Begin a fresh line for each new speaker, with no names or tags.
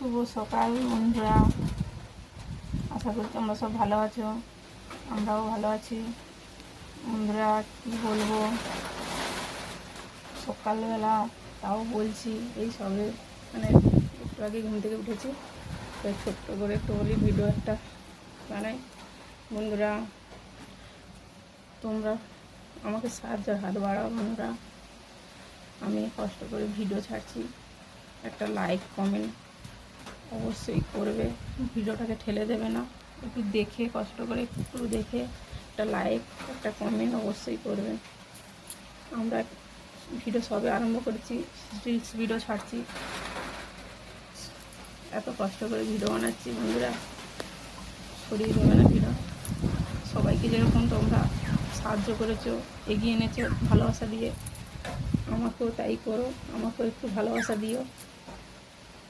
শুভ সকাল বন্ধুরা, আশা করি তোমরা সব ভালো আছো। আমরাও ভালো আছি বন্ধুরা। কি বলবো, সকালবেলা তাও বলছি, এই সবে মানে একটু আগে ঘুম থেকে উঠেছি, তো ছোট্ট করে একটু বলি ভিডিও একটা বানাই। বন্ধুরা তোমরা আমাকে সাহায্যের হাত বাড়াও বন্ধুরা। আমি কষ্ট করে ভিডিও ছাড়ছি, একটা লাইক কমেন্ট অবশ্যই করবে, ভিডিওটাকে ঠেলে দেবে না। একটু দেখে কষ্ট করে একটু দেখে একটা লাইক একটা কমেন্ট অবশ্যই করবে। আমরা ভিডিও সবে আরম্ভ করেছি, রিলস ভিডিও ছাড়ছি, এত কষ্ট করে ভিডিও বানাচ্ছি বন্ধুরা, সরিয়ে দেবে না ভিডিও। সবাইকে যেরকম তোমরা সাহায্য করেছো, এগিয়ে এনেছো ভালোবাসা দিয়ে, আমাকেও তাই করো, আমাকেও একটু ভালোবাসা দিও।